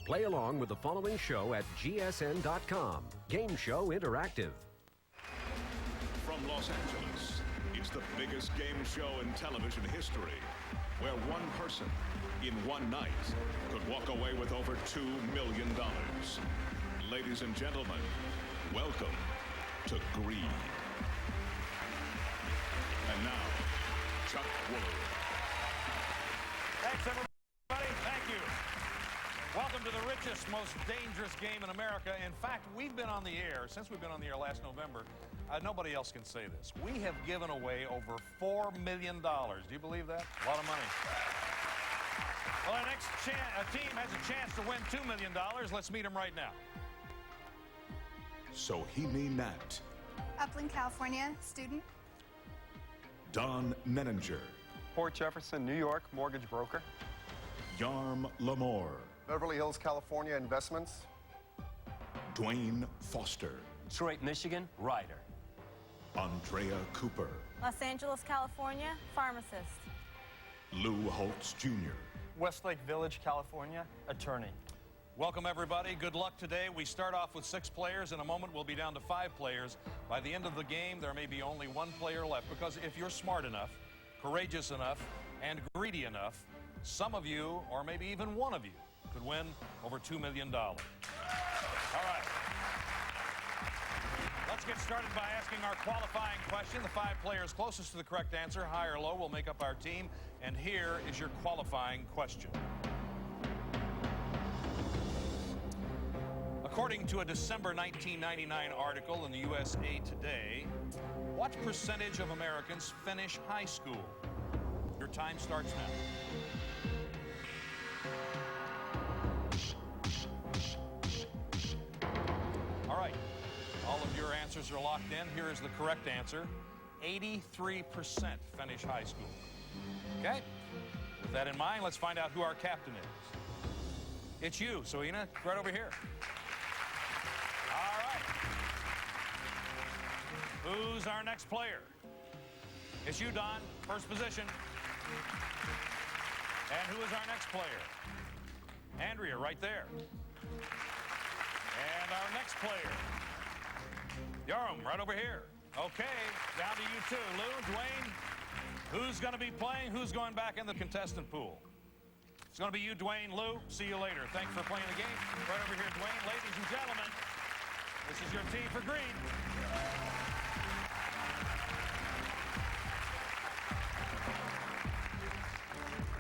Play along with the following show at gsn.com. Game Show Interactive. From Los Angeles, it's the biggest game show in television history, where one person in one night could walk away with over $2 million. Ladies and gentlemen, welcome to Greed. And now, Chuck Woolery. Thanks, everybody. Thank you. Welcome to the richest, most dangerous game in America. In fact, we've been on the air, since we've been on the air last November, nobody else can say this. We have given away over $4 million. Do you believe that? A lot of money. Well, our next team has a chance to win $2 million. Let's meet them right now. Sohini Nat. Upland, California, student. Don Nenninger. Port Jefferson, New York, mortgage broker. Yarm Lamore. Beverly Hills, California, investments. Dwayne Foster. Detroit, Michigan, writer. Andrea Cooper. Los Angeles, California, pharmacist. Lou Holtz Jr. Westlake Village, California, attorney. Welcome, everybody. Good luck today. We start off with 6 players. In a moment, we'll be down to 5 players. By the end of the game, there may be only 1 player left, because if you're smart enough, courageous enough, and greedy enough, some of you, or maybe even one of you, could win over $2 million. All right. Let's get started by asking our qualifying question. The 5 players closest to the correct answer, high or low, will make up our team. And here is your qualifying question. According to a December 1999 article in the USA Today, what percentage of Americans finish high school? Your time starts now. All right, all of your answers are locked in. Here is the correct answer. 83% finish high school. Okay? With that in mind, let's find out who our captain is. It's you, Sohina, right over here. All right. Who's our next player? It's you, Don, first position. And who is our next player? Andrea, right there. And our next player, Yarm, right over here. Okay, down to you two. Lou, Dwayne, who's going to be playing? Who's going back in the contestant pool? It's going to be you, Dwayne. Lou, see you later. Thanks for playing the game. Right over here, Dwayne. Ladies and gentlemen, this is your team for Greed.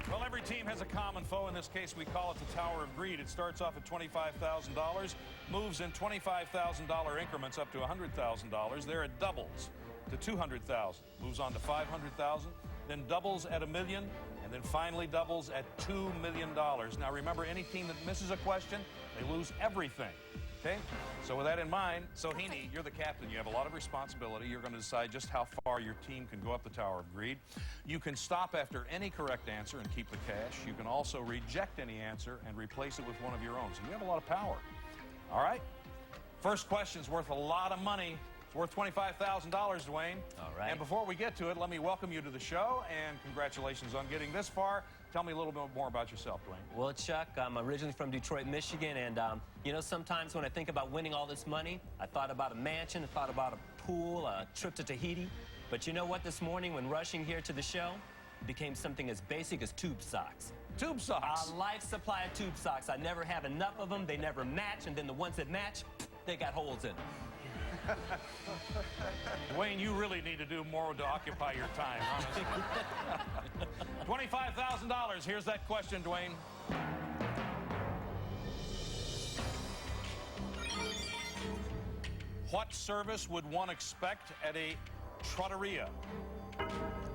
Well, every team has a common foe. In this case, we call it the Tower of Greed. It starts off at $25,000, moves in $25,000 increments up to $100,000. There it doubles to $200,000, moves on to $500,000, then doubles at $1 million, and then finally doubles at $2 million. Now, remember, any team that misses a question, they lose everything. Okay? So with that in mind, Sohini, you're the captain. You have a lot of responsibility. You're going to decide just how far your team can go up the Tower of Greed. You can stop after any correct answer and keep the cash. You can also reject any answer and replace it with one of your own. So you have a lot of power. All right? First question's worth a lot of money. It's worth $25,000, Dwayne. All right. And before we get to it, let me welcome you to the show, and congratulations on getting this far. Tell me a little bit more about yourself, Dwayne. Well, Chuck, I'm originally from Detroit, Michigan, and, you know, sometimes when I think about winning all this money, I thought about a mansion, I thought about a pool, a trip to Tahiti. But you know what? This morning, when rushing here to the show, it became something as basic as tube socks. Tube socks? A life supply of tube socks. I never have enough of them. They never match, and then the ones that match, they got holes in them. Dwayne, you really need to do more to occupy your time, honestly. $25,000. Here's that question, Dwayne. What service would one expect at a trattoria?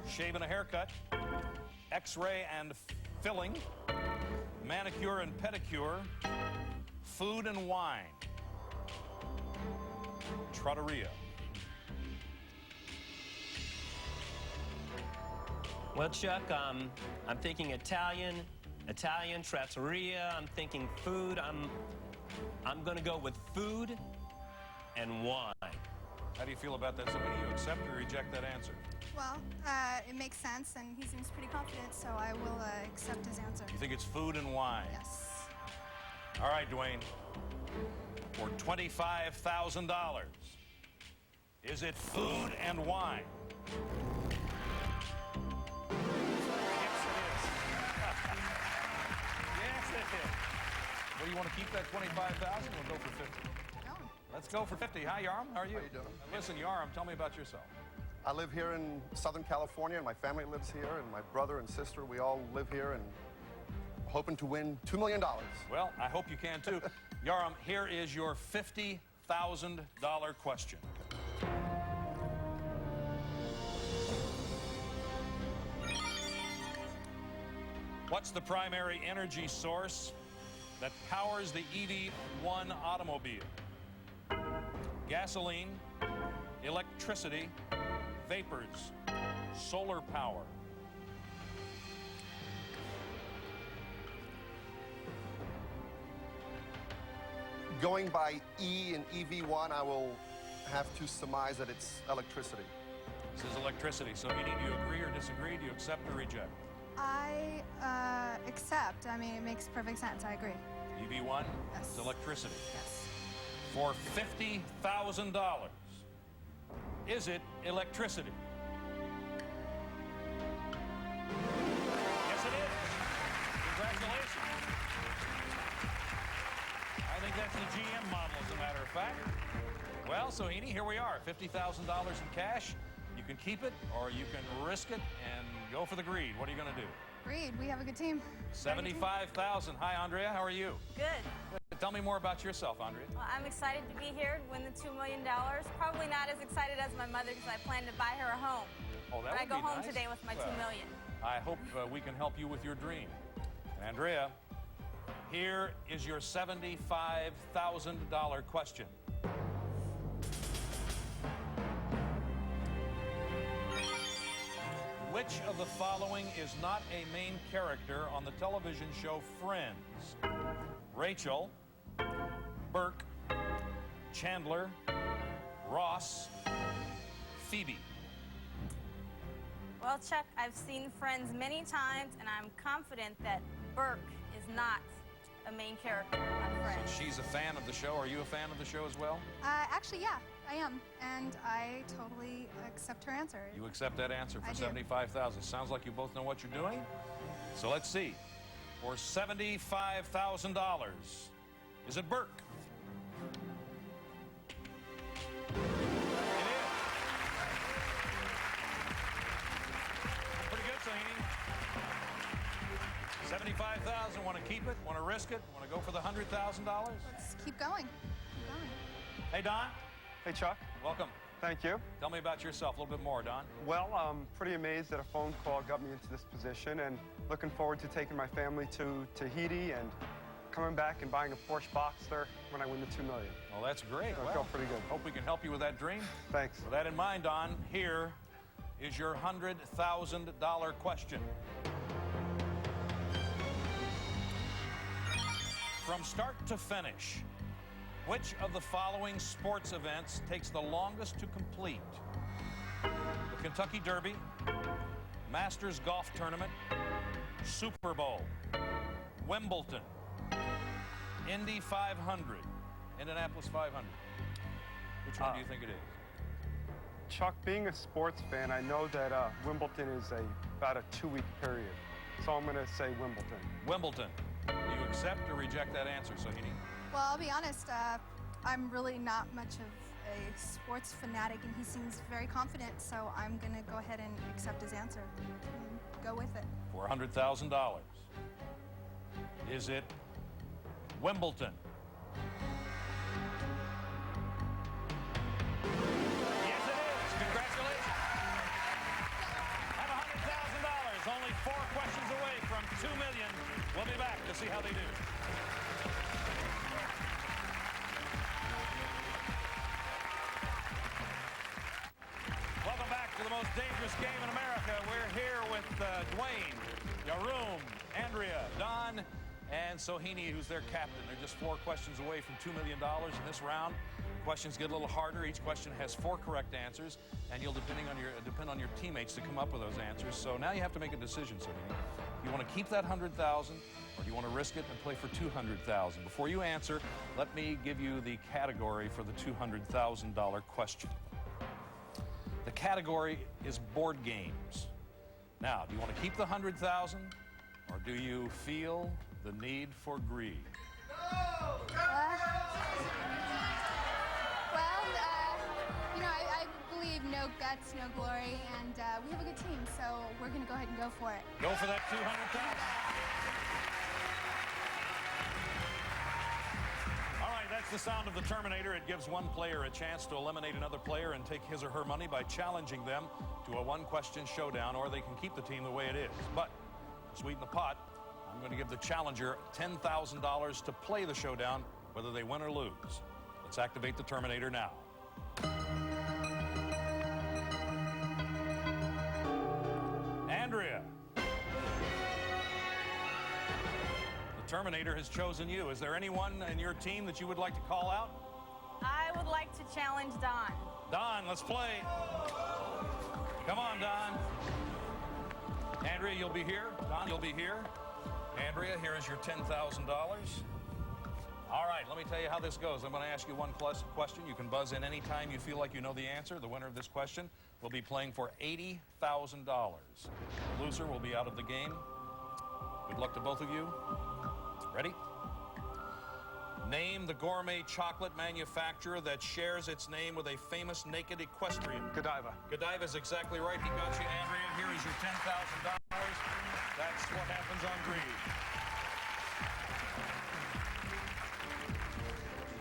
Shave and a haircut, X-ray and filling, manicure and pedicure, food and wine. Trattoria. Well, Chuck, I'm thinking Italian, trattoria. I'm thinking food. I'm going to go with food and wine. How do you feel about that? Something you accept or reject that answer? Well, it makes sense, and he seems pretty confident, so I will accept his answer. You think it's food and wine? Yes. All right, Dwayne. For $25,000, is it food and wine? Yes, it is. Yes, it is. Well, you want to keep that $25,000? We'll go for 50. No. Let's go for 50. Hi, Yarm. How are you? How you doing? Listen, Yarm, tell me about yourself. I live here in Southern California, and my family lives here, and my brother and sister, we all live here, and hoping to win $2 million. Well, I hope you can too. Yarm, here is your $50,000 question. What's the primary energy source that powers the EV1 automobile? Gasoline, electricity, vapors, solar power. Going by E and EV1, I will have to surmise that it's electricity. This is electricity. So, Heaney, do you agree or disagree? Do you accept or reject? I accept. I mean, it makes perfect sense. I agree. EV1? Yes. It's electricity. Yes. For $50,000, is it electricity? Yes, it is. Congratulations. I think that's the GM model, as a matter of fact. Well, so, Heaney, here we are. $50,000 in cash. You can keep it, or you can risk it and go for the greed. What are you going to do? Greed. We have a good team. $75,000. Hi, Andrea. How are you? Good. Tell me more about yourself, Andrea. Well, I'm excited to be here to win the $2 million. Probably not as excited as my mother because I plan to buy her a home. Oh, that but I would go be home nice. today with my $2 million. I hope we can help you with your dream. Andrea, here is your $75,000 question. Which of the following is not a main character on the television show Friends? Rachel, Burke, Chandler, Ross, Phoebe. Well, Chuck, I've seen Friends many times, and I'm confident that Burke is not a main character on Friends. She's a fan of the show. Are you a fan of the show as well? Actually, yeah, I am. And I totally accept her answer. You accept that answer for I do. $75,000. Sounds like you both know what you're doing. So let's see. For $75,000, is it Burke? It is. Pretty good, Saini. $75,000. Want to keep it? Want to risk it? Want to go for the $100,000? Let's keep going. Keep going. Hey, Don. Hey, Chuck. Welcome. Thank you. Tell me about yourself a little bit more, Don. Well, I'm pretty amazed that a phone call got me into this position, and looking forward to taking my family to Tahiti and coming back and buying a Porsche Boxster when I win the $2 million. Well, that's great. I Well, feel pretty good. Hope we can help you with that dream. Thanks. With that in mind, Don, here is your $100,000 question. From start to finish, which of the following sports events takes the longest to complete? The Kentucky Derby, Masters Golf Tournament, Super Bowl, Wimbledon, Indy 500, Indianapolis 500. Which one do you think it is? Chuck, being a sports fan, I know that Wimbledon is about a 2-week period. So I'm going to say Wimbledon. Wimbledon. Do you accept or reject that answer, Sohini? Well, I'll be honest. I'm really not much of a sports fanatic, and he seems very confident, so I'm going to go ahead and accept his answer and go with it. For $100,000. Is it Wimbledon? Yes, it is. Congratulations. Have $100,000. Only 4 questions away from $2 million. We'll be back to see how they do. Welcome back to the most dangerous game in America. We're here with Dwayne, Yaroom, Andrea, Don, and Sohini, who's their captain. They're just 4 questions away from $2 million in this round. Questions get a little harder. Each question has 4 correct answers, and you'll depend on your teammates to come up with those answers. So now you have to make a decision, Sohini. You want to keep that $100,000, Or do you want to risk it and play for $200,000? Before you answer, let me give you the category for the $200,000 question. The category is board games. Now, do you want to keep the $100,000, or do you feel the need for greed? You know, I believe no guts, no glory, and we have a good team, so we're going to go ahead and go for it. Go for that $200,000. All right, that's the sound of the Terminator. It gives one player a chance to eliminate another player and take his or her money by challenging them to a one-question showdown, or they can keep the team the way it is. But to sweeten the pot, I'm going to give the challenger $10,000 to play the showdown, whether they win or lose. Let's activate the Terminator now. Andrea. The Terminator has chosen you. Is there anyone in your team that you would like to call out? I would like to challenge Don. Don, let's play. Come on, Don. Andrea, you'll be here. Don, you'll be here. Andrea, here is your $10,000. All right, let me tell you how this goes. I'm going to ask you one question. You can buzz in anytime you feel like you know the answer. The winner of this question will be playing for $80,000. The loser will be out of the game. Good luck to both of you. Ready? Name the gourmet chocolate manufacturer that shares its name with a famous naked equestrian. Godiva. Godiva is exactly right. He got you, Andrea. Here is your $10,000. That's what happens on greed.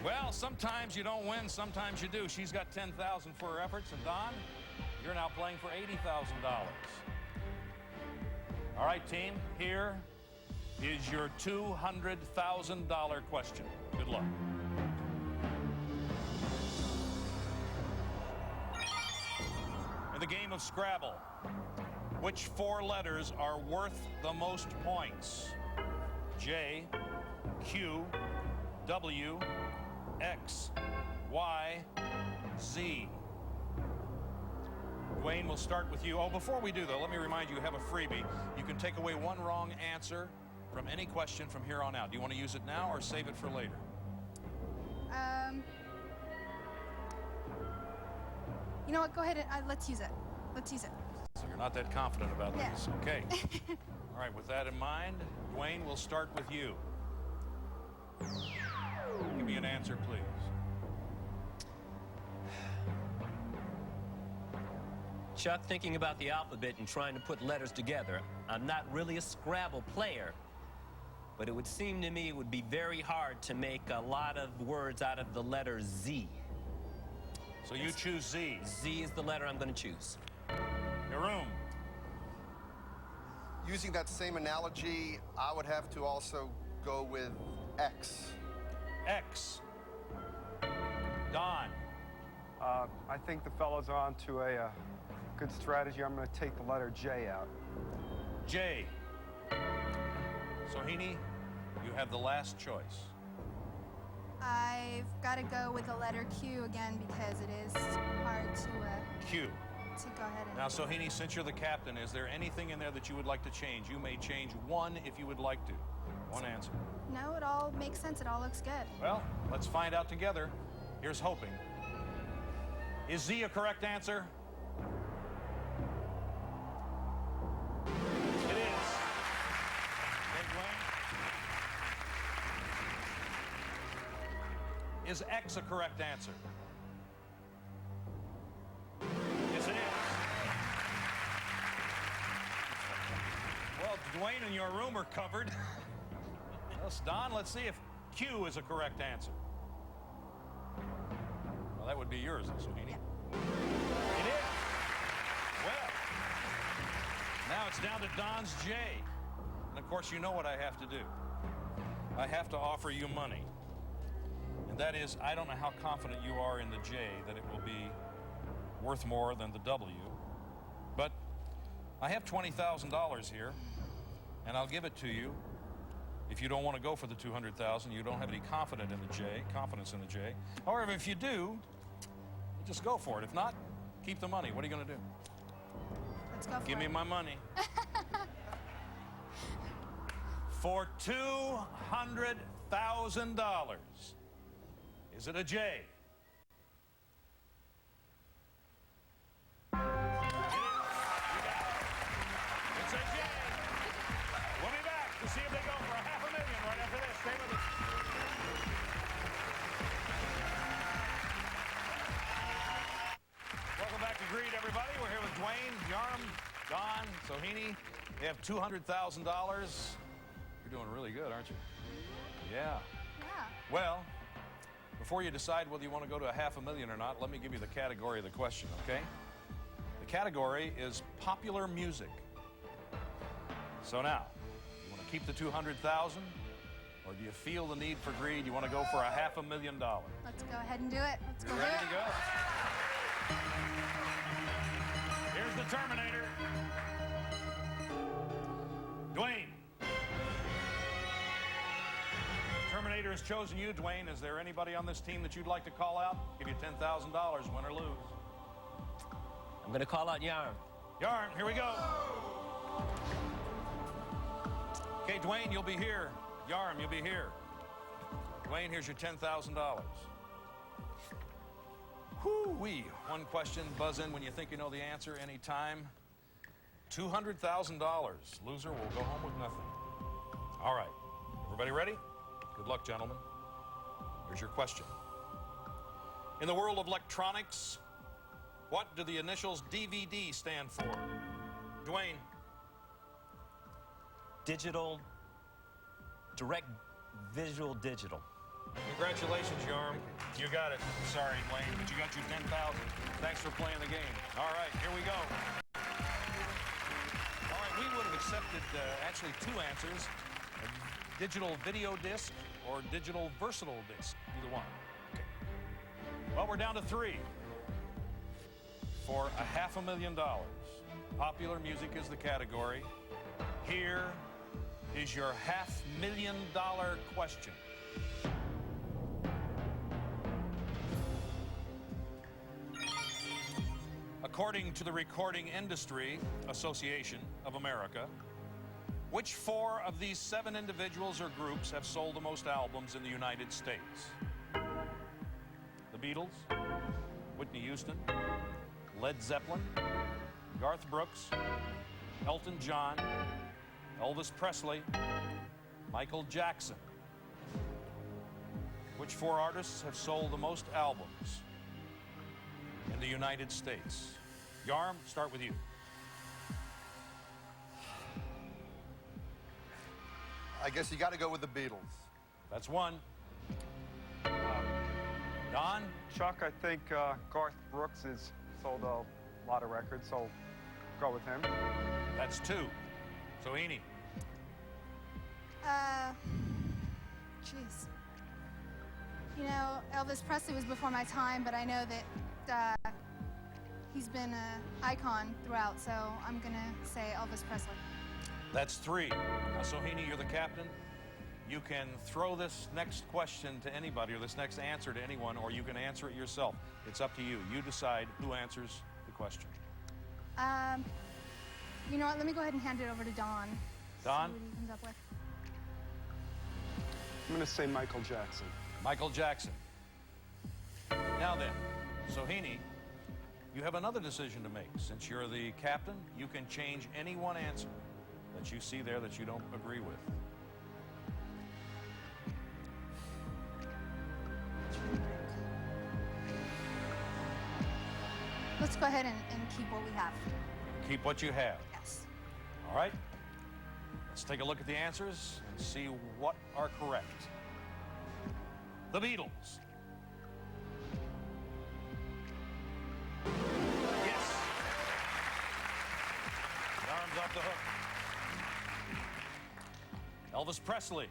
Well, sometimes you don't win, sometimes you do. She's got $10,000 for her efforts, and Don, you're now playing for $80,000. All right, team, here is your $200,000 question. Good luck. In the game of Scrabble, which four letters are worth the most points? J, Q, W, X, Y, Z. Dwayne, we'll start with you. Oh, before we do, though, let me remind you, you have a freebie. You can take away one wrong answer from any question from here on out. Do you want to use it now or save it for later? You know what? Go ahead and let's use it. Let's use it. So you're not that confident about Yeah. this. Okay. All right, with that in mind, Dwayne, we'll start with you. Give me an answer, please. Chuck, thinking about the alphabet and trying to put letters together, I'm not really a Scrabble player, but it would seem to me it would be very hard to make a lot of words out of the letter Z. So you choose Z. Z is the letter I'm going to choose. Your room. Using that same analogy, I would have to also go with X. X. Don. I think the fellows are on to a good strategy. I'm going to take the letter J out. J. Sohini, you have the last choice. I've got to go with the letter Q again because it is hard to Q. go ahead and... Now, Sohini, since you're the captain, is there anything in there that you would like to change? You may change one if you would like to. One answer. No, it all makes sense. It all looks good. Well, let's find out together. Here's hoping. Is Z a correct answer? It is. Okay, Dwayne? Is X a correct answer? Yes, it is. Well, Dwayne and your room are covered. Well, Don, let's see if Q is a correct answer. Well, that would be yours, Sohini. Yeah. It is. Well, now it's down to Don's J. And of course, you know what I have to do. I have to offer you money. And that is, I don't know how confident you are in the J that it will be worth more than the W. But I have $20,000 here, and I'll give it to you. If you don't want to go for the $200,000, you don't have any confidence in the J. However, if you do, just go for it. If not, keep the money. What are you going to do? Let's go for Give it. me my money. for $200,000. Is it a J? It is. You got it. It's a J. We'll be back to see if they go for $500,000 right after this. Stay with us. Welcome back to Greed, everybody. We're here with Dwayne, Yarm, Don, Sohini. They have $200,000. You're doing really good, aren't you? Yeah. Yeah. Well, before you decide whether you want to go to $500,000 or not, let me give you the category of the question, okay? The category is popular music. So now, you want to keep the $200,000, or do you feel the need for greed? You want to go for $500,000? Let's go ahead and do it. Let's go You do ready it. to go? Here's the Terminator. Dwayne. Terminator has chosen you, Dwayne. Is there anybody on this team that you'd like to call out? Give you $10,000, win or lose. I'm going to call out Yarm. Yarn, here we go. Okay, Dwayne, you'll be here. Yarm, you'll be here. Dwayne, here's your $10,000. Whoo-wee. One question, buzz in when you think you know the answer anytime. $200,000. Loser will go home with nothing. All right. Everybody ready? Good luck, gentlemen. Here's your question. In the world of electronics, what do the initials DVD stand for? Dwayne. Digital, direct visual digital. Congratulations, Yarm. You got it. Sorry, Dwayne, but you got your $10,000. Thanks for playing the game. All right, here we go. All right, we would have accepted actually two answers. A digital video disc or digital versatile disc, either one. Okay. Well, we're down to three for $500,000. Popular music is the category. Here is your $500,000 question. According to the Recording Industry Association of America, which four of these 7 individuals or groups have sold the most albums in the United States? The Beatles, Whitney Houston, Led Zeppelin, Garth Brooks, Elton John, Elvis Presley, Michael Jackson. Which 4 artists have sold the most albums in the United States? Yarm, start with you. I guess you got to go with the Beatles. That's one. Don? Chuck, I think Garth Brooks has sold a lot of records, so go with him. That's 2. Sohini? Jeez. You know, Elvis Presley was before my time, but I know that he's been an icon throughout, so I'm gonna say Elvis Presley. That's 3. Now, Sohini, you're the captain. You can throw this next question to anybody or this next answer to anyone, or you can answer it yourself. It's up to you. You decide who answers the question. You know what? Let me go ahead and hand it over to Don. Don? See what he comes up with. I'm going to say Michael Jackson. Michael Jackson. Now then, Sohini, you have another decision to make. Since you're the captain, you can change any one answer that you see there that you don't agree with. Let's go ahead and keep what we have. Keep what you have. Yes. All right? Let's take a look at the answers and see what are correct. The Beatles. Yes. The arm's off the hook. Elvis Presley.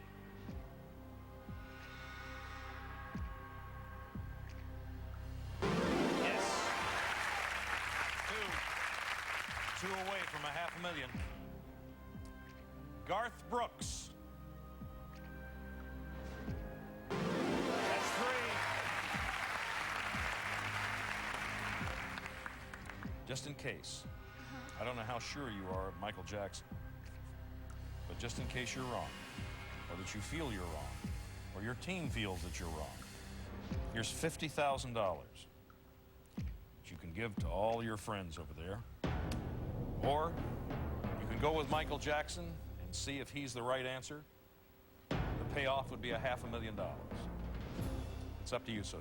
Yes. 2 away from $500,000. Garth Brooks. That's 3. Just in case. I don't know how sure you are of Michael Jackson, but just in case you're wrong. or that you feel you're wrong, or your team feels that you're wrong, here's $50,000 that you can give to all your friends over there. Or you can go with Michael Jackson and see if he's the right answer. The payoff would be $500,000. It's up to you, Sohini.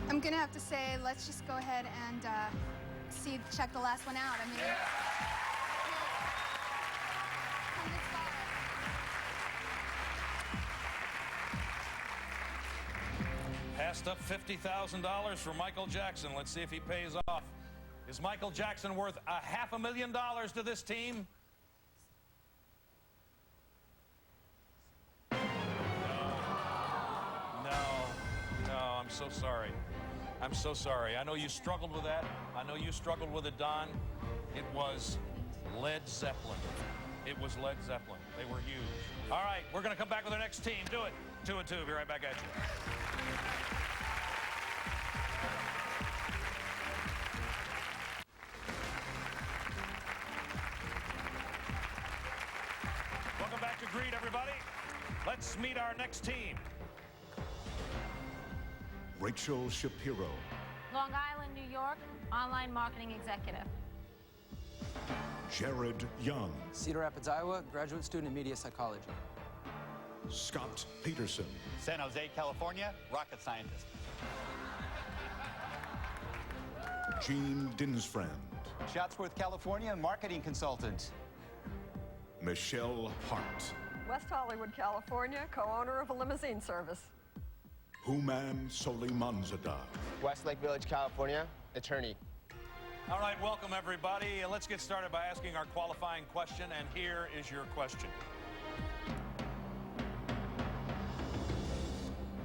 I'm gonna have to say, let's just go ahead and check the last one out. I mean, Passed up $50,000 for Michael Jackson. Let's see if he pays off. Is Michael Jackson worth $500,000 to this team? No, I'm so sorry. I'm so sorry. I know you struggled with that. I know you struggled with it, Don. It was Led Zeppelin. It was Led Zeppelin. They were huge. All right, we're going to come back with our next team. Do it. 2 and 2. Be right back at you. Welcome back to Greed, everybody. Let's meet our next team. Rachel Shapiro. Long Island, New York, online marketing executive. Jared Young. Cedar Rapids, Iowa, graduate student in media psychology. Scott Peterson. San Jose, California, rocket scientist. Gene Dinsfriend. Chatsworth, California, marketing consultant. Michelle Hart. West Hollywood, California, co-owner of a limousine service. Human Solimanzadeh. Westlake Village, California, attorney. All right, welcome everybody. Let's get started by asking our qualifying question, and here is your question.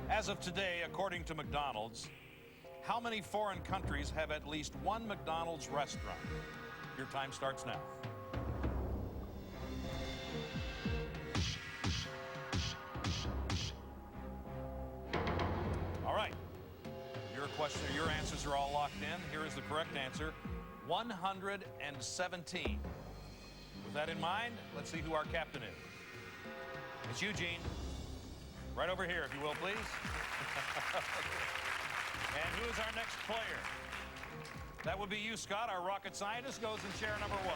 As of today, according to McDonald's, how many foreign countries have at least one McDonald's restaurant? Your time starts now. All right. Your answers are all locked in. Here is the correct answer, 117. With that in mind, let's see who our captain is. It's Eugene. Right over here, if you will, please. And who is our next player? That would be you, Scott. Our rocket scientist goes in chair number 1.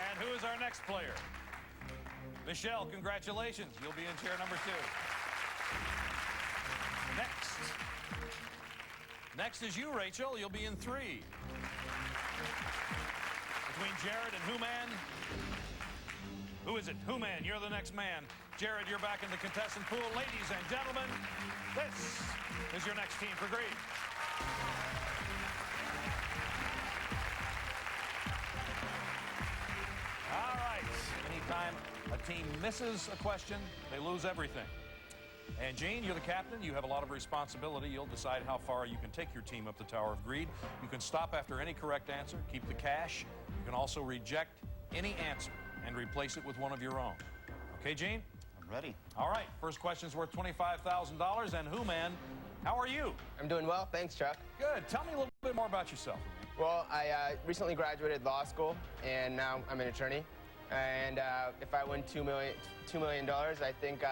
And who is our next player? Michelle, congratulations. You'll be in chair number 2. Next is you, Rachel. You'll be in 3. Between Jared and Human. Who is it? Human, you're the next man. Jared, you're back in the contestant pool. Ladies and gentlemen, this is your next team for Greed. All right. Anytime a team misses a question, they lose everything. And Gene, you're the captain. You have a lot of responsibility. You'll decide how far you can take your team up the Tower of Greed. You can stop after any correct answer, keep the cash. You can also reject any answer and replace it with one of your own. Okay, Gene? I'm ready. All right. First question's worth $25,000. And Human, how are you? I'm doing well. Thanks, Chuck. Good. Tell me a little bit more about yourself. Well, I recently graduated law school, and now I'm an attorney. And if I win $2 million, I think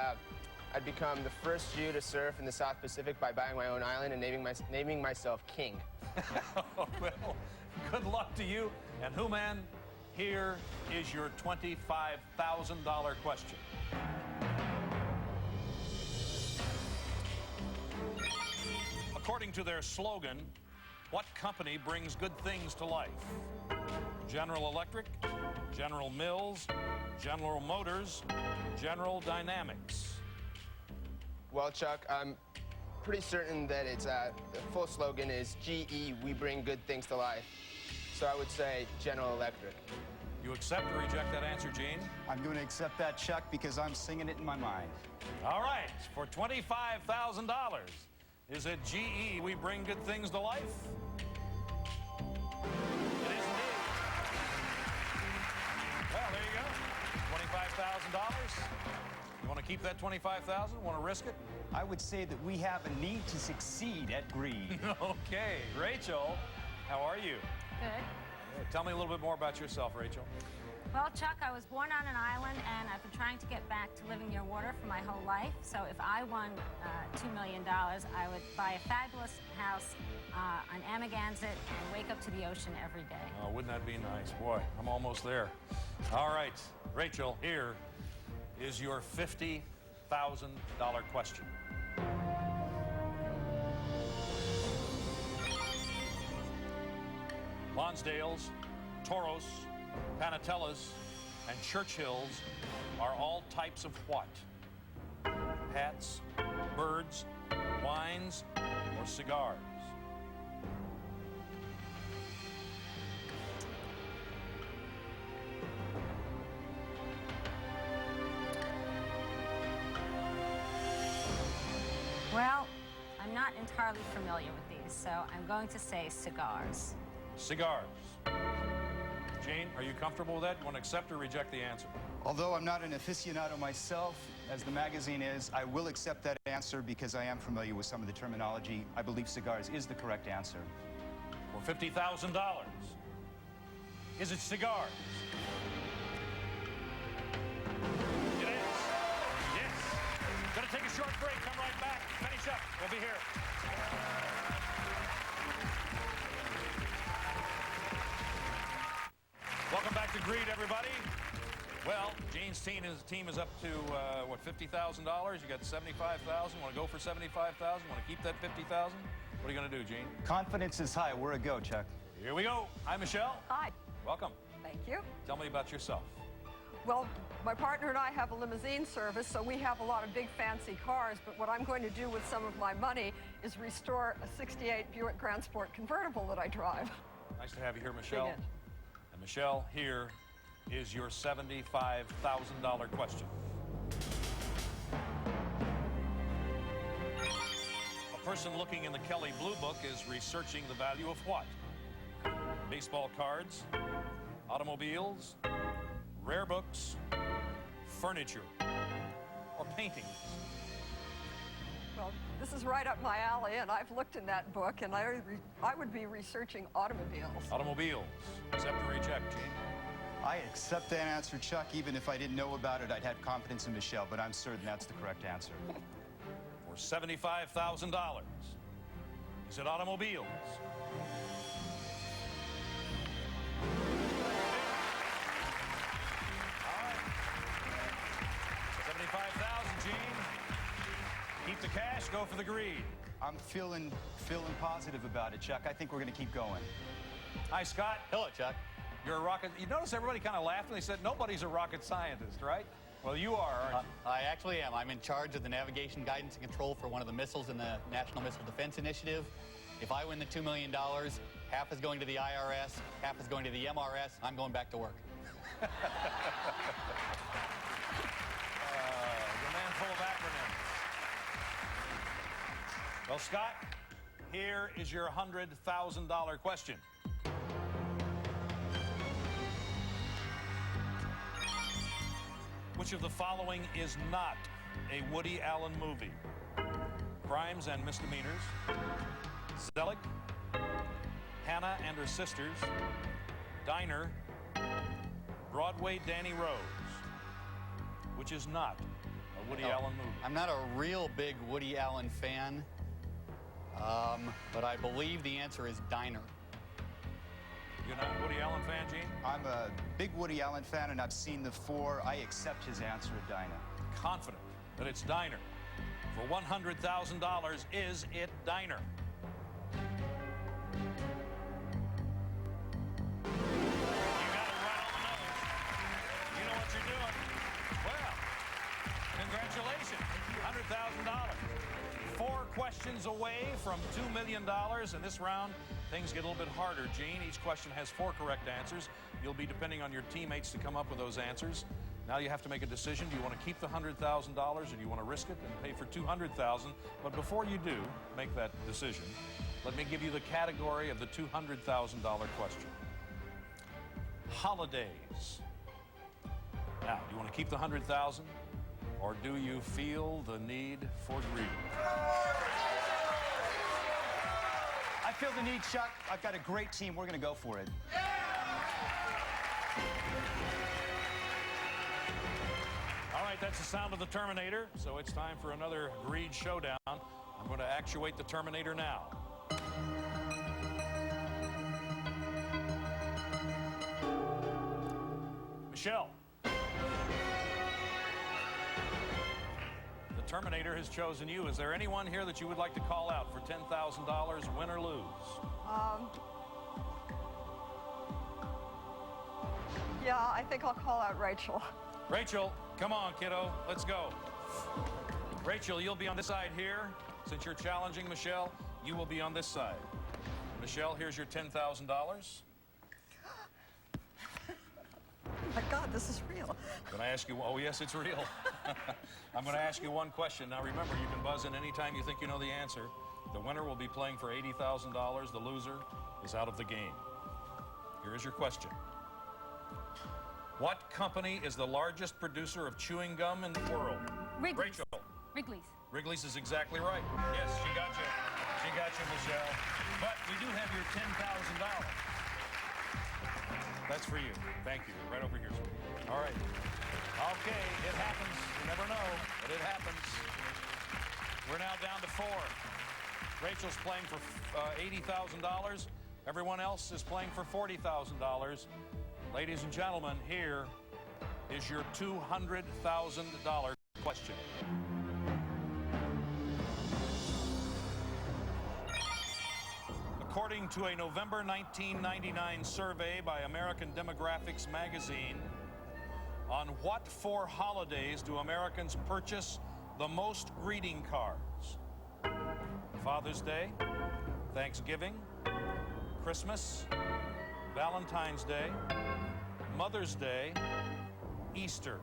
I'd become the first Jew to surf in the South Pacific by buying my own island and naming myself king. Well, good luck to you. And Human, here is your $25,000 question. According to their slogan, what company brings good things to life? General Electric, General Mills, General Motors, General Dynamics. Well, Chuck, I'm pretty certain that it's the full slogan is GE, we bring good things to life. So I would say General Electric. You accept or reject that answer, Gene? I'm going to accept that, Chuck, because I'm singing it in my mind. All right, for $25,000, is it GE, we bring good things to life? It is indeed. Well, there you go. $25,000. You want to keep that $25,000? Want to risk it? I would say that we have a need to succeed at greed. Okay, Rachel, how are you? Good. Tell me a little bit more about yourself, Rachel. Well, Chuck, I was born on an island, and I've been trying to get back to living near water for my whole life. So if I won $2 million, I would buy a fabulous house on Amagansett and wake up to the ocean every day. Oh, wouldn't that be nice? Boy, I'm almost there. All right, Rachel, here is your $50,000 question. Lonsdales, Toros, Panatellas, and Churchills are all types of what? Hats, birds, wines, or cigars? Well, I'm not entirely familiar with these, so I'm going to say cigars. Cigars. Gene, are you comfortable with that? You want to accept or reject the answer? Although I'm not an aficionado myself, as the magazine is, I will accept that answer because I am familiar with some of the terminology. I believe cigars is the correct answer. For $50,000. Is it cigars? It is. Yes. Gonna take a short break. Come right back. Finish up. We'll be here. Welcome back to Greed, everybody. Well, Gene's team is up to, what, $50,000? You got $75,000. Want to go for $75,000? Want to keep that $50,000? What are you going to do, Gene? Confidence is high. We're a go, Chuck. Here we go. Hi, Michelle. Hi. Welcome. Thank you. Tell me about yourself. Well, my partner and I have a limousine service, so we have a lot of big fancy cars, but what I'm going to do with some of my money is restore a '68 Buick Grand Sport convertible that I drive. Nice to have you here, Michelle. Big hit. And Michelle, here is your $75,000 question. A person looking in the Kelley Blue Book is researching the value of what? Baseball cards, automobiles, rare books, furniture, or paintings. Well, this is right up my alley, and I've looked in that book, and I would be researching automobiles. Automobiles. Accept or reject, Gene? I accept that answer, Chuck. Even if I didn't know about it, I'd have confidence in Michelle, but I'm certain that's the correct answer. For $75,000. Is it automobiles? All right. $75,000, Gene. Keep the cash, go for the greed. I'm feeling positive about it, Chuck. I think we're going to keep going. Hi, Scott. Hello, Chuck. You're a rocket. You notice everybody kind of laughed when they said nobody's a rocket scientist, right? Well, you are, aren't you? I actually am. I'm in charge of the navigation, guidance, and control for one of the missiles in the National Missile Defense Initiative. If I win the $2 million, half is going to the IRS, half is going to the MRS. I'm going back to work. You're a man full of acronyms. Well, Scott, here is your $100,000 question. Which of the following is not a Woody Allen movie? Crimes and Misdemeanors, Zelig, Hannah and Her Sisters, Diner, Broadway Danny Rose. Which is not a Woody Allen movie? I'm not a real big Woody Allen fan, but I believe the answer is Diner. You're not a Woody Allen fan, Gene? I'm a big Woody Allen fan, and I've seen the 4. I accept his answer at Dinah. Confident that it's Diner. For $100,000, is it Diner? You got it right on the nose. You know what you're doing. Well, congratulations. $100,000. 4 questions away from $2 million. In this round, things get a little bit harder, Gene. Each question has 4 correct answers. You'll be depending on your teammates to come up with those answers. Now you have to make a decision. Do you want to keep the $100,000 or do you want to risk it and pay for $200,000? But before you do make that decision, let me give you the category of the $200,000 question. Holidays. Now, do you want to keep the $100,000 Or do you feel the need for greed? I feel the need, Chuck. I've got a great team. We're going to go for it. All right, that's the sound of the Terminator, so it's time for another greed showdown. I'm going to actuate the Terminator now. Michelle. The Terminator has chosen you. Is there anyone here that you would like to call out for $10,000, win or lose? Yeah, I think I'll call out Rachel. Rachel, come on, kiddo. Let's go. Rachel, you'll be on this side here. Since you're challenging Michelle, you will be on this side. Michelle, here's your $10,000. My God, this is real. Can I ask you, oh yes, it's real. I'm going to ask you one question. Now remember, you can buzz in anytime you think you know the answer. The winner will be playing for $80,000. The loser is out of the game. Here is your question. What company is the largest producer of chewing gum in the world? Wrigley's. Rachel. Wrigley's. Wrigley's is exactly right. Yes, she got you. She got you, Michelle. But we do have your $10,000. That's for you. Thank you. Right over here, sweetie. All right. Okay, it happens. You never know, but it happens. We're now down to 4. Rachel's playing for $80,000. Everyone else is playing for $40,000. Ladies and gentlemen, here is your $200,000 question. According to a November 1999 survey by American Demographics magazine, on what 4 holidays do Americans purchase the most greeting cards? Father's Day, Thanksgiving, Christmas, Valentine's Day, Mother's Day, Easter.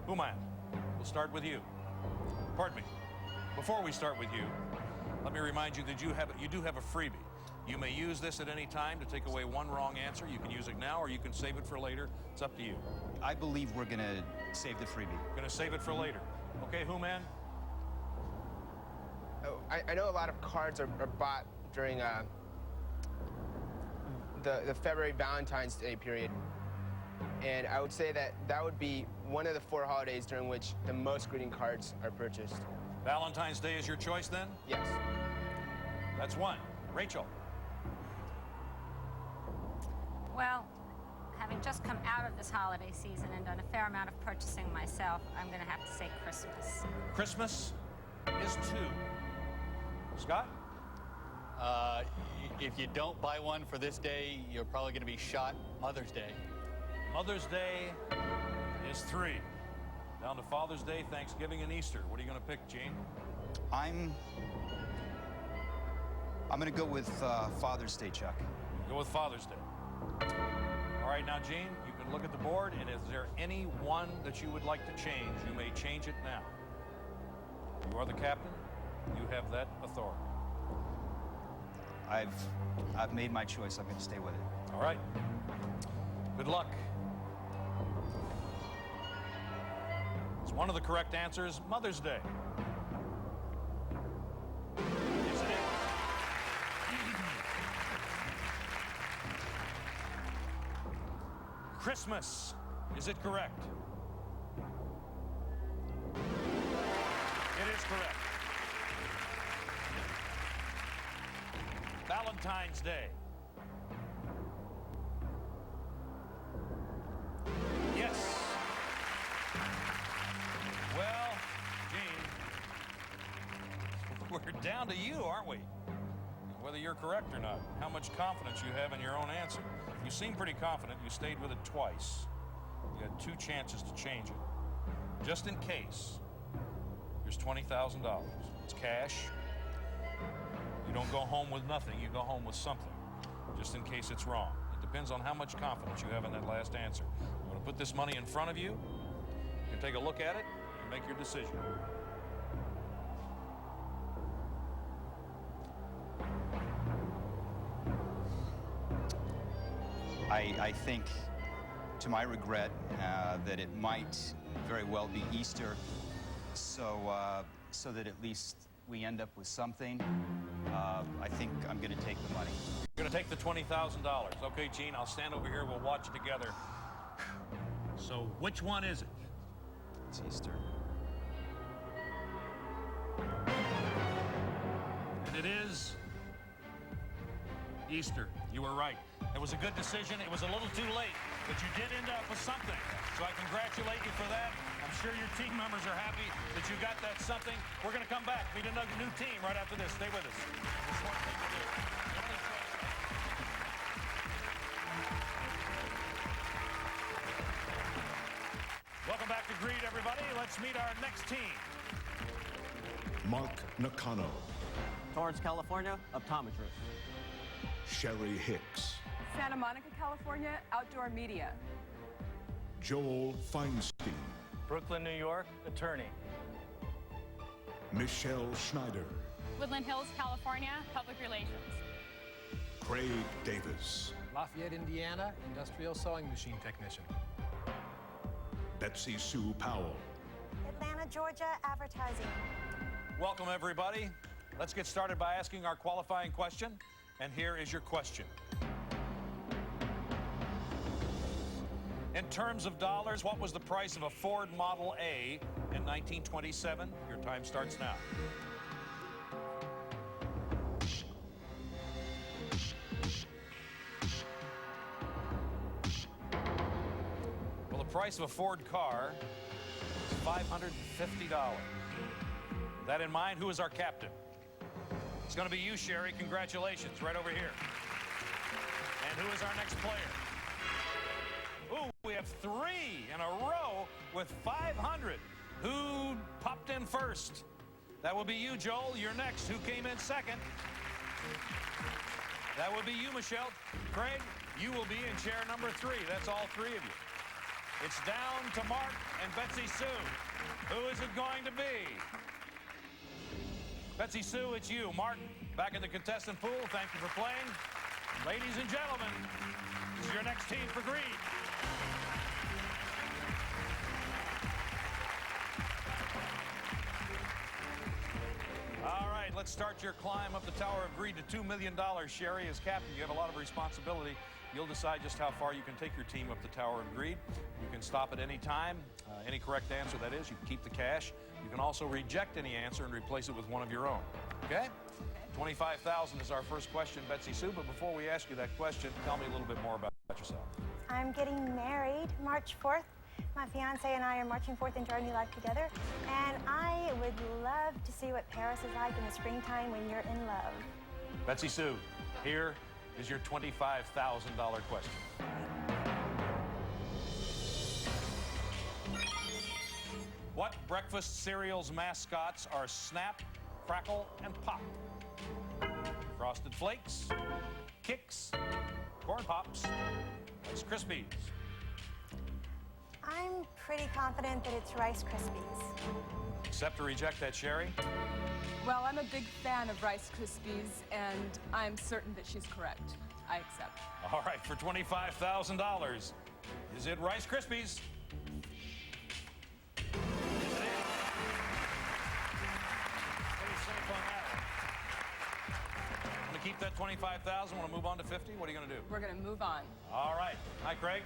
Hooman, we'll start with you. Pardon me. Before we start with you, let me remind you that you do have a freebie. You may use this at any time to take away one wrong answer. You can use it now or you can save it for later. It's up to you. I believe we're going to save the freebie. Going to save it for later. Okay, Hooman? Oh, I know a lot of cards are bought during the February Valentine's Day period. And I would say that would be one of the 4 holidays during which the most greeting cards are purchased. Valentine's Day is your choice then? Yes. That's 1. Rachel? Well, having just come out of this holiday season and done a fair amount of purchasing myself, I'm going to have to say Christmas. Christmas is 2. Scott? If you don't buy one for this day, you're probably going to be shot Mother's Day. Mother's Day is 3. Down to Father's Day, Thanksgiving, and Easter. What are you going to pick, Gene? I'm going to go with Father's Day, Chuck. Go with Father's Day. All right, now, Gene, you can look at the board, and is there any one that you would like to change? You may change it now. You are the captain. You have that authority. I've made my choice. I'm going to stay with it. All right. Good luck. It's one of the correct answers, Mother's Day. Isn't it? Christmas. Is it correct? It is correct. Valentine's Day. Yes. Well, Gene, we're down to you, aren't we? Whether you're correct or not, how much confidence you have in your own answer. You seem pretty confident. You stayed with it twice. You had 2 chances to change it. Just in case, here's $20,000. It's cash. You don't go home with nothing. You go home with something, just in case it's wrong. It depends on how much confidence you have in that last answer. I'm going to put this money in front of you. You can take a look at it and make your decision. I think to my regret, that it might very well be Easter, so that at least we end up with something. I think I'm going to take the money. You're going to take the $20,000. Okay, Gene, I'll stand over here. We'll watch it together. So which one is it? It's Easter. And it is Easter. You were right. It was a good decision. It was a little too late, but you did end up with something. So I congratulate you for that. I'm sure your team members are happy that you got that something. We're going to come back, meet another new team right after this. Stay with us. The smart thing to do. Welcome back to Greed, everybody. Let's meet our next team. Mark Nakano, Torrance, California, optometrist. Sherry Hicks, Santa Monica, California, outdoor media. Joel Feinstein, Brooklyn, New York, attorney. Michelle Schneider, Woodland Hills, California, public relations. Craig Davis, Lafayette, Indiana, industrial sewing machine technician. Betsy Sue Powell, Atlanta, Georgia, advertising. Welcome, everybody. Let's get started by asking our qualifying question. And here is your question. In terms of dollars, what was the price of a Ford Model A in 1927? Your time starts now. Well, the price of a Ford car is $550. With that in mind, who is our captain? It's going to be you, Sherry. Congratulations. Right over here. And who is our next player? Ooh, we have 3 in a row with 500. Who popped in first? That will be you, Joel. You're next. Who came in second? That will be you, Michelle. Craig, you will be in chair number 3. That's all 3 of you. It's down to Mark and Betsy Sue. Who is it going to be? Betsy Sue, it's you. Mark, back in the contestant pool. Thank you for playing. Ladies and gentlemen, this is your next team for Greed. All right, let's start your climb up the Tower of Greed to $2 million. Sherry, as captain, you have a lot of responsibility. You'll decide just how far you can take your team up the Tower of Greed. You can stop at any time. Any correct answer, that is, you can keep the cash. You can also reject any answer and replace it with one of your own. Okay? $25,000 is our first question, Betsy Sue. But before we ask you that question, tell me a little bit more about yourself. I'm getting married March 4th. My fiance and I are marching forth into our new life together. And I would love to see what Paris is like in the springtime when you're in love. Betsy Sue, here is your $25,000 question. What breakfast cereal's mascots are Snap, Crackle, and Pop? Frosted Flakes, Kix, Corn Pops, Rice Krispies. I'm pretty confident that it's Rice Krispies. Accept or reject that, Sherry? Well, I'm a big fan of Rice Krispies, and I'm certain that she's correct. I accept. All right, for $25,000, is it Rice Krispies? Want to keep that $25,000? Want to move on to 50? What are you going to do? We're going to move on. All right. Hi, Craig.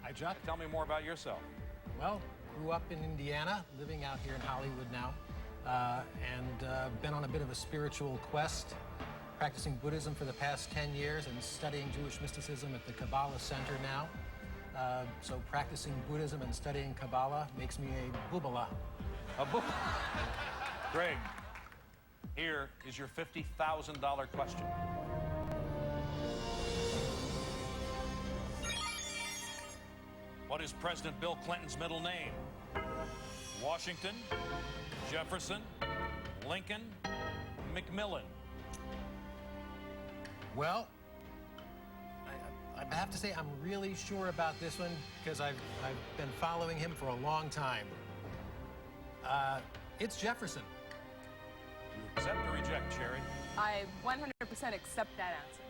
Hi, Chuck. Tell me more about yourself. Well, grew up in Indiana, living out here in Hollywood now, and been on a bit of a spiritual quest, practicing Buddhism for the past 10 years and studying Jewish mysticism at the Kabbalah Center now. So practicing Buddhism and studying Kabbalah makes me a Bubala. A Bubala. Greg, here is your $50,000 question. What is President Bill Clinton's middle name? Washington, Jefferson, Lincoln, McMillan. Well, I have to say I'm really sure about this one because I've been following him for a long time. It's Jefferson. You accept or reject, Sherry? I 100% accept that answer.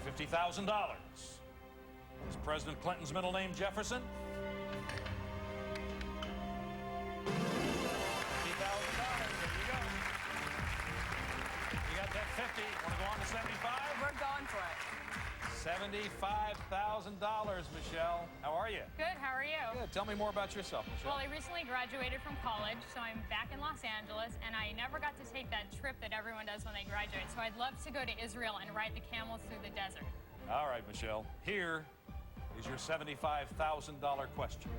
For $50,000, Is President Clinton's middle name Jefferson? $50,000. There you go. You got that 50. Want to go on to 75? We're going for it. $75,000, Michelle. How are you? Good, how are you? Good. Tell me more about yourself, Michelle. Well, I recently graduated from college, so I'm back in Los Angeles, and I never got to take that trip that everyone does when they graduate. So I'd love to go to Israel and ride the camels through the desert. All right, Michelle. Here is your $75,000 question.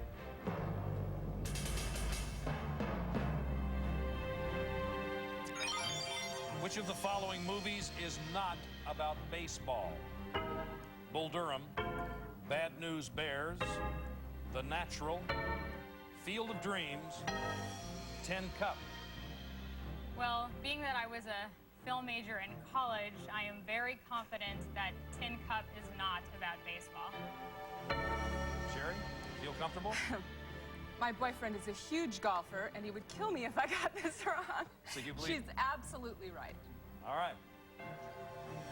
Which of the following movies is not about baseball? Bull Durham, Bad News Bears, The Natural, Field of Dreams, Tin Cup. Well, being that I was a film major in college, I am very confident that Tin Cup is not about baseball. Sherry, feel comfortable? My boyfriend is a huge golfer, and he would kill me if I got this wrong. So you believe? She's absolutely right. All right.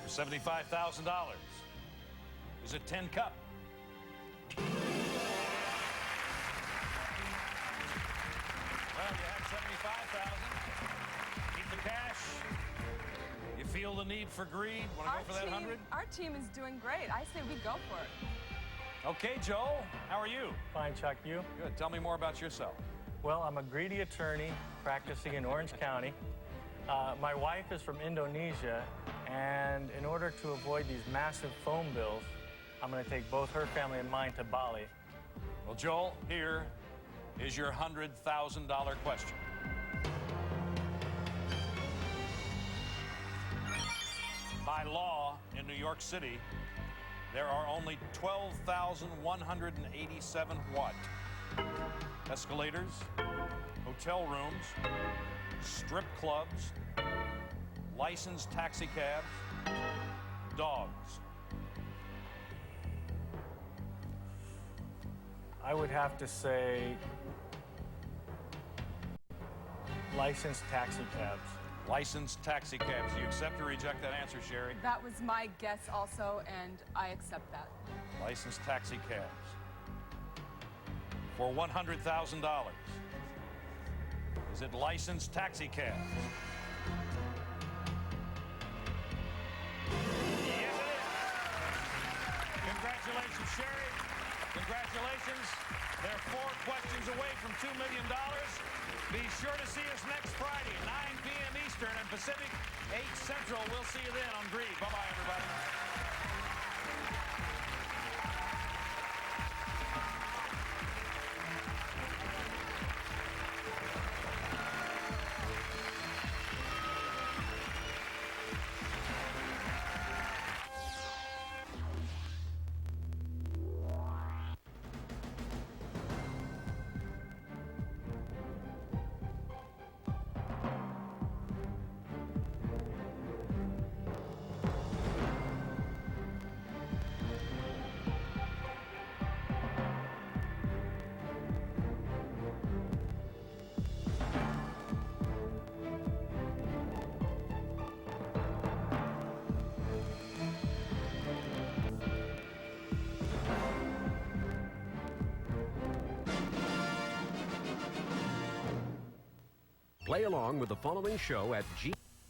For $75,000. Is it Tin Cup? Well, you had $75,000. Keep the cash. You feel the need for greed? Want to go for that 100? Our team is doing great. I say we go for it. Okay, Joel. How are you? Fine, Chuck. You? Good. Tell me more about yourself. Well, I'm a greedy attorney practicing in Orange County. My wife is from Indonesia, and in order to avoid these massive phone bills, I'm going to take both her family and mine to Bali. Well, Joel, here is your $100,000 question. By law in New York City, there are only 12,187 what? Escalators, hotel rooms, strip clubs, licensed taxi cabs, dogs. I would have to say licensed taxi cabs. Licensed taxi cabs. Do you accept or reject that answer, Sherry? That was my guess also, and I accept that. Licensed taxi cabs. For $100,000. Is it licensed taxi cabs? Yes, it is. Congratulations, Sherry. Congratulations. They're 4 questions away from $2 million. Be sure to see us next Friday, 9 p.m. Eastern and Pacific, 8 Central. We'll see you then on Greed. Bye-bye, everybody. Play along with the following show at G.